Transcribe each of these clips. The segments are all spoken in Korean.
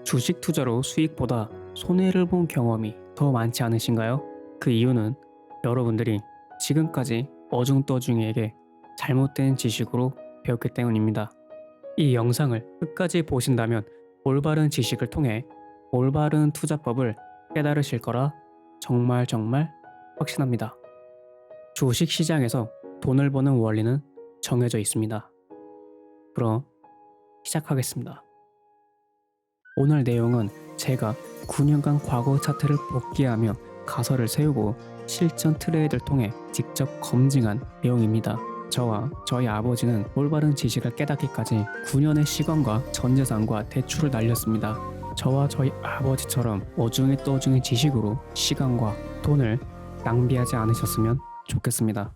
주식 투자로 수익보다 손해를 본 경험이 더 많지 않으신가요? 그 이유는 여러분들이 지금까지 어중떠중이에게 잘못된 지식으로 배웠기 때문입니다. 이 영상을 끝까지 보신다면 올바른 지식을 통해 올바른 투자법을 깨달으실 거라 정말 확신합니다. 주식 시장에서 돈을 버는 원리는 정해져 있습니다. 그럼 시작하겠습니다. 오늘 내용은 제가 9년간 과거 차트를 복귀하며 가설을 세우고 실전 트레이드를 통해 직접 검증한 내용입니다. 저와 저희 아버지는 올바른 지식을 깨닫기까지 9년의 시간과 전재산과 대출을 날렸습니다. 저와 저희 아버지처럼 어중이 떠중이 지식으로 시간과 돈을 낭비하지 않으셨으면 좋겠습니다.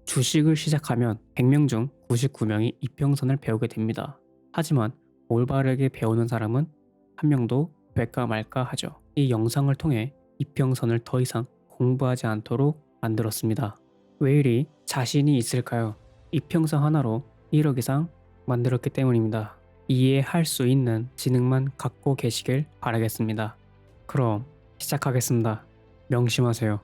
주식을 시작하면 100명 중 99명이 이평선을 배우게 됩니다. 하지만 올바르게 배우는 사람은 한 명도 될까 말까 하죠. 이 영상을 통해 이평선을 더 이상 공부하지 않도록 만들었습니다. 왜 이리 자신이 있을까요? 이평선 하나로 1억 이상 만들었기 때문입니다. 이해할 수 있는 지능만 갖고 계시길 바라겠습니다. 그럼 시작하겠습니다. 명심하세요.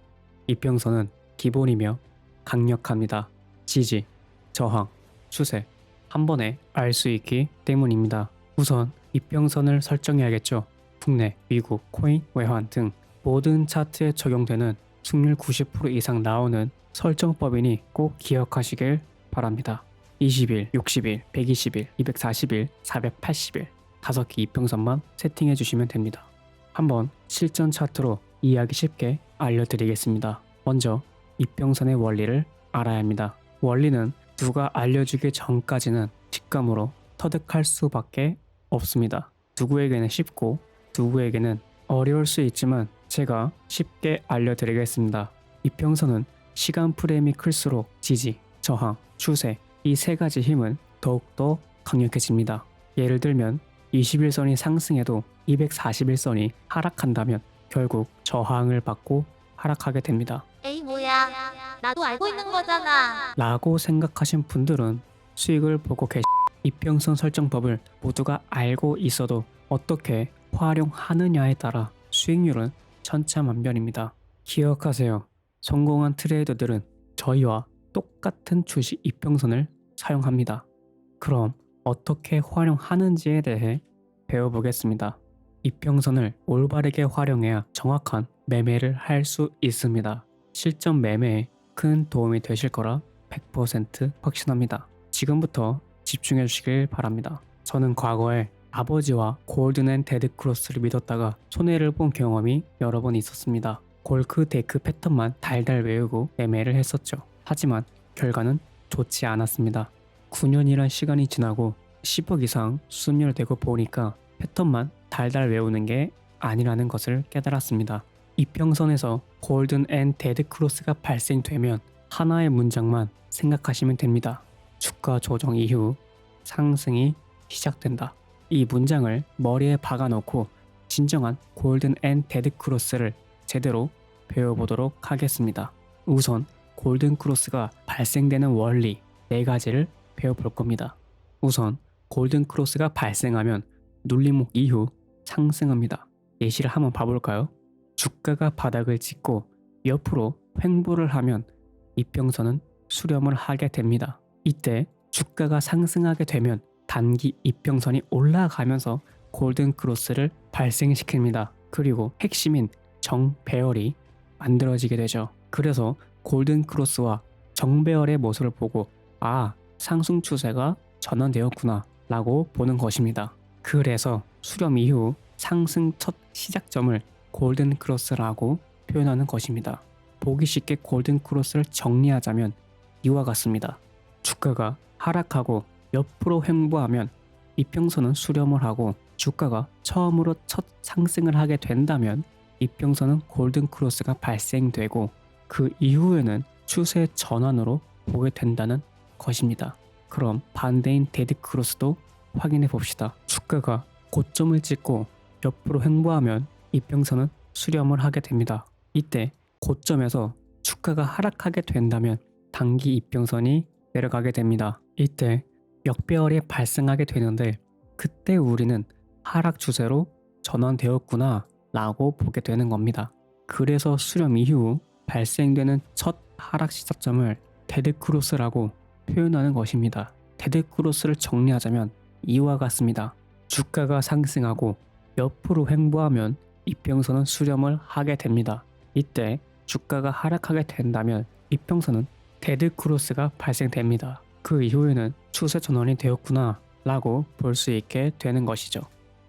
이평선은 기본이며 강력합니다. 지지, 저항, 추세 한 번에 알 수 있기 때문입니다. 우선 이평선을 설정해야겠죠. 국내, 미국, 코인, 외환 등 모든 차트에 적용되는 승률 90% 이상 나오는 설정법이니 꼭 기억하시길 바랍니다. 20일, 60일, 120일, 240일, 480일 5개 이평선만 세팅해 주시면 됩니다. 한번 실전 차트로 이해하기 쉽게 알려드리겠습니다. 먼저 이평선의 원리를 알아야 합니다. 원리는 누가 알려주기 전까지는 직감으로 터득할 수밖에 없습니다. 누구에게는 쉽고 누구에게는 어려울 수 있지만 제가 쉽게 알려드리겠습니다. 이평선은 시간 프레임이 클수록 지지, 저항, 추세 이 세 가지 힘은 더욱더 강력해집니다. 예를 들면 21선이 상승해도 241선이 하락한다면 결국 저항을 받고 하락하게 됩니다. 에이 뭐야, 나도 알고 있는 거잖아 라고 생각하신 분들은 수익을 보고 이평선 설정법을 모두가 알고 있어도 어떻게 활용하느냐에 따라 수익률은 천차만별입니다. 기억하세요. 성공한 트레이더들은 저희와 똑같은 주식 이평선을 사용합니다. 그럼 어떻게 활용하는지에 대해 배워보겠습니다. 이평선을 올바르게 활용해야 정확한 매매를 할 수 있습니다. 실전 매매에 큰 도움이 되실 거라 100% 확신합니다. 지금부터 집중해 주시길 바랍니다. 저는 과거에 아버지와 골든 앤 데드 크로스를 믿었다가 손해를 본 경험이 여러 번 있었습니다. 골크 데크 패턴만 달달 외우고 매매를 했었죠. 하지만 결과는 좋지 않았습니다. 9년이란 시간이 지나고 10억 이상 수익률 되고 보니까 패턴만 달달 외우는 게 아니라는 것을 깨달았습니다. 이평선에서 골든 앤 데드 크로스가 발생되면 하나의 문장만 생각하시면 됩니다. 주가 조정 이후 상승이 시작된다. 이 문장을 머리에 박아놓고 진정한 골든 앤 데드 크로스를 제대로 배워보도록 하겠습니다. 우선 골든 크로스가 발생되는 원리 4가지를 배워볼 겁니다. 우선 골든 크로스가 발생하면 눌림목 이후 상승합니다. 예시를 한번 봐볼까요? 주가가 바닥을 찍고 옆으로 횡보를 하면 이평선은 수렴을 하게 됩니다. 이때 주가가 상승하게 되면 단기 이평선이 올라가면서 골든 크로스를 발생시킵니다. 그리고 핵심인 정배열이 만들어지게 되죠. 그래서 골든 크로스와 정배열의 모습을 보고 상승 추세가 전환되었구나 라고 보는 것입니다. 그래서 수렴 이후 상승 첫 시작점을 골든 크로스라고 표현하는 것입니다. 보기 쉽게 골든 크로스를 정리하자면 이와 같습니다. 주가가 하락하고 옆으로 횡보하면 이평선은 수렴을 하고 주가가 처음으로 첫 상승을 하게 된다면 이평선은 골든 크로스가 발생되고 그 이후에는 추세 전환으로 보게 된다는 것입니다. 그럼 반대인 데드 크로스도 확인해 봅시다. 주가가 고점을 찍고 옆으로 횡보하면 이평선은 수렴을 하게 됩니다. 이때 고점에서 주가가 하락하게 된다면 단기 이평선이 내려가게 됩니다. 이때 역배열이 발생하게 되는데 그때 우리는 하락 추세로 전환되었구나 라고 보게 되는 겁니다. 그래서 수렴 이후 발생되는 첫 하락 시작점을 데드크로스라고 표현하는 것입니다. 데드크로스를 정리하자면 이와 같습니다. 주가가 상승하고 옆으로 횡보하면 이평선은 수렴을 하게 됩니다. 이때 주가가 하락하게 된다면 이평선은 데드크로스가 발생됩니다. 그 이후에는 추세 전환이 되었구나 라고 볼 수 있게 되는 것이죠.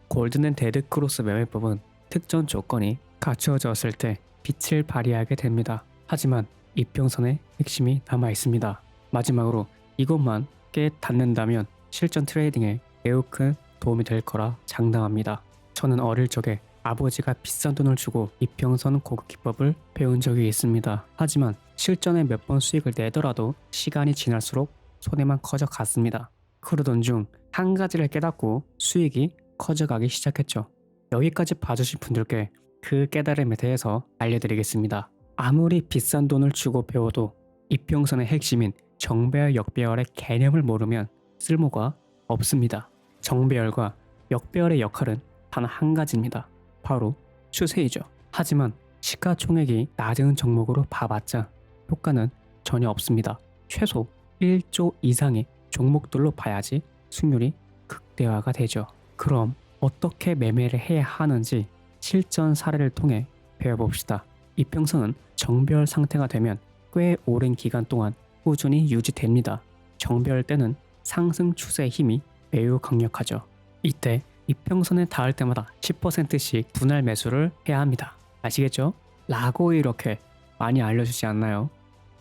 골든 데드크로스 매매법은 특정 조건이 갖추어졌을 때 빛을 발휘하게 됩니다. 하지만 이평선의 핵심이 남아 있습니다. 마지막으로 이것만 깨 닫는다면 실전 트레이딩에 매우 큰 도움이 될 거라 장담합니다. 저는 어릴 적에 아버지가 비싼 돈을 주고 이평선 고급 기법을 배운 적이 있습니다. 하지만 실전에 몇 번 수익을 내더라도 시간이 지날수록 손해만 커져 갔습니다. 그러던 중 한 가지를 깨닫고 수익이 커져가기 시작했죠. 여기까지 봐주신 분들께 그 깨달음에 대해서 알려드리겠습니다. 아무리 비싼 돈을 주고 배워도 이평선의 핵심인 정배열 역배열의 개념을 모르면 쓸모가 없습니다. 정배열과 역배열의 역할은 단 한 가지입니다. 바로 추세이죠. 하지만 시가총액이 낮은 종목으로 봐봤자 효과는 전혀 없습니다. 최소 1조 이상의 종목들로 봐야지 수익률이 극대화가 되죠. 그럼 어떻게 매매를 해야 하는지 실전 사례를 통해 배워봅시다. 이평선은 정배열 상태가 되면 꽤 오랜 기간 동안 꾸준히 유지됩니다. 정배열 때는 상승 추세의 힘이 매우 강력하죠. 이때 이평선에 닿을 때마다 10%씩 분할 매수를 해야 합니다. 아시겠죠? 라고 이렇게 많이 알려주지 않나요?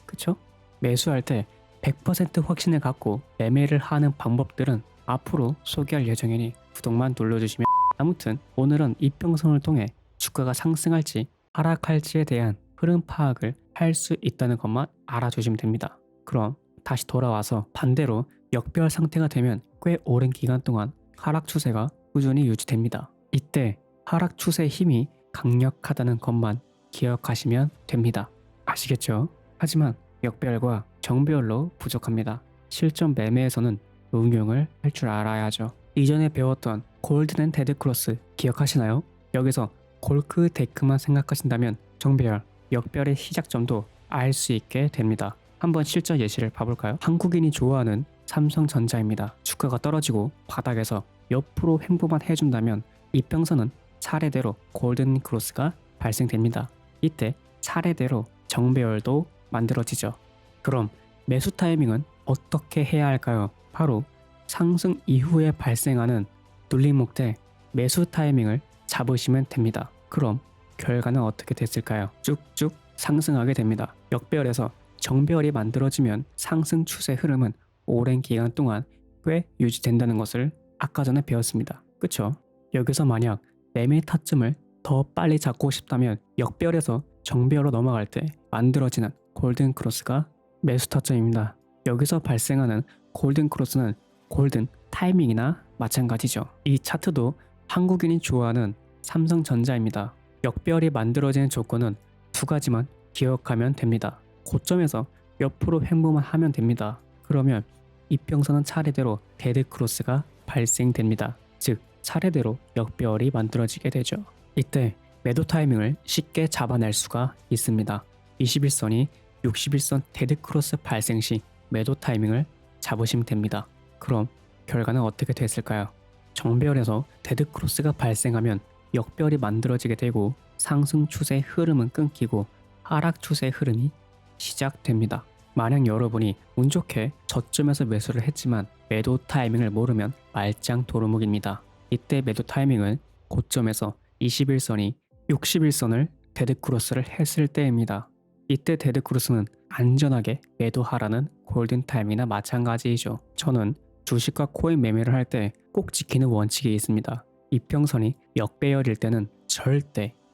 그쵸? 매수할 때 100% 확신을 갖고 매매를 하는 방법들은 앞으로 소개할 예정이니 구독만 눌러주시면. 아무튼 오늘은 이평선을 통해 주가가 상승할지 하락할지에 대한 흐름 파악을 할 수 있다는 것만 알아주시면 됩니다. 그럼 다시 돌아와서 반대로 역배열 상태가 되면 꽤 오랜 기간 동안 하락 추세가 꾸준히 유지됩니다. 이때 하락 추세의 힘이 강력하다는 것만 기억하시면 됩니다. 아시겠죠? 하지만 역배열과 정배열로 부족합니다. 실전 매매에서는 응용을 할 줄 알아야죠. 이전에 배웠던 골든 데드크로스 기억하시나요? 여기서 골크 데크만 생각하신다면 정배열, 역배열의 시작점도 알 수 있게 됩니다. 한번 실전 예시를 봐볼까요? 한국인이 좋아하는 삼성전자입니다. 주가가 떨어지고 바닥에서 옆으로 횡보만 해준다면 이평선은 차례대로 골든 크로스가 발생됩니다. 이때 차례대로 정배열도 만들어지죠. 그럼 매수 타이밍은 어떻게 해야 할까요? 바로 상승 이후에 발생하는 눌림목 때 매수 타이밍을 잡으시면 됩니다. 그럼 결과는 어떻게 됐을까요? 쭉쭉 상승하게 됩니다. 역배열에서 정배열이 만들어지면 상승 추세 흐름은 오랜 기간 동안 꽤 유지된다는 것을 아까 전에 배웠습니다. 그쵸? 여기서 만약 매매 타점을 더 빨리 잡고 싶다면 역배열에서 정배열로 넘어갈 때 만들어지는 골든 크로스가 매수 타점입니다. 여기서 발생하는 골든 크로스는 골든 타이밍이나 마찬가지죠. 이 차트도 한국인이 좋아하는 삼성전자입니다. 역배열이 만들어지는 조건은 두 가지만 기억하면 됩니다. 고점에서 옆으로 횡보만 하면 됩니다. 그러면 이평선은 차례대로 데드크로스가 발생됩니다. 즉 차례대로 역배열이 만들어지게 되죠. 이때 매도 타이밍을 쉽게 잡아낼 수가 있습니다. 21선이 61선 데드크로스 발생 시 매도 타이밍을 잡으시면 됩니다. 그럼 결과는 어떻게 됐을까요? 정배열에서 데드크로스가 발생하면 역배열이 만들어지게 되고 상승 추세의 흐름은 끊기고 하락 추세의 흐름이 시작됩니다. 만약 여러분이 운 좋게 저점에서 매수를 했지만 매도 타이밍을 모르면 말짱 도루묵입니다. 이때 매도 타이밍은 고점에서 21선이 61선을 데드크로스를 했을 때입니다. 이때 데드크로스는 안전하게 매도하라는 골든타임이나 마찬가지이죠. 저는 주식과 코인 매매를 할 때 꼭 지키는 원칙이 있습니다. 이평선이 역배열일 때는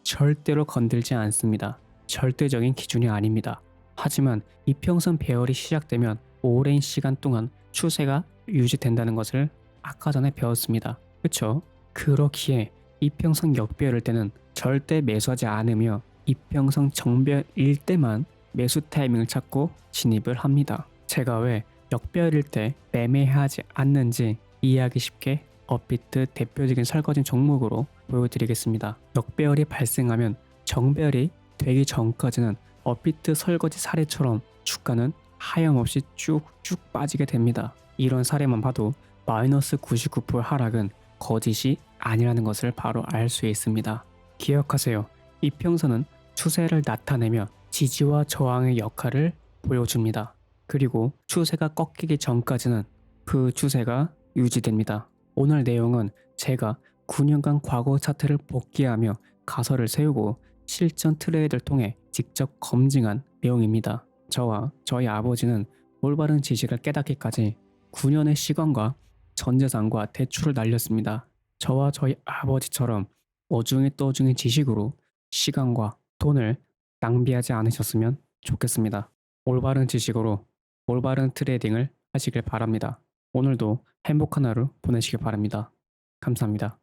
절대로 건들지 않습니다. 절대적인 기준이 아닙니다. 하지만 이평선 배열이 시작되면 오랜 시간 동안 추세가 유지된다는 것을 아까 전에 배웠습니다. 그쵸? 그렇기에 이평선 역배열일 때는 절대 매수하지 않으며 이평선 정별일 때만 매수 타이밍을 찾고 진입을 합니다. 제가 왜 역별일 때 매매하지 않는지 이해하기 쉽게 업비트 대표적인 설거지 종목으로 보여드리겠습니다. 역별이 발생하면 정별이 되기 전까지는 업비트 설거지 사례처럼 주가는 하염없이 쭉쭉 빠지게 됩니다. 이런 사례만 봐도 마이너스 99% 하락은 거짓이 아니라는 것을 바로 알 수 있습니다. 기억하세요. 이평선은 추세를 나타내며 지지와 저항의 역할을 보여줍니다. 그리고 추세가 꺾이기 전까지는 그 추세가 유지됩니다. 오늘 내용은 제가 9년간 과거 차트를 복귀하며 가설을 세우고 실전 트레이드를 통해 직접 검증한 내용입니다. 저와 저희 아버지는 올바른 지식을 깨닫기까지 9년의 시간과 전재산과 대출을 날렸습니다. 저와 저희 아버지처럼 어중이 떠중이 지식으로 시간과 돈을 낭비하지 않으셨으면 좋겠습니다. 올바른 지식으로 올바른 트레이딩을 하시길 바랍니다. 오늘도 행복한 하루 보내시길 바랍니다. 감사합니다.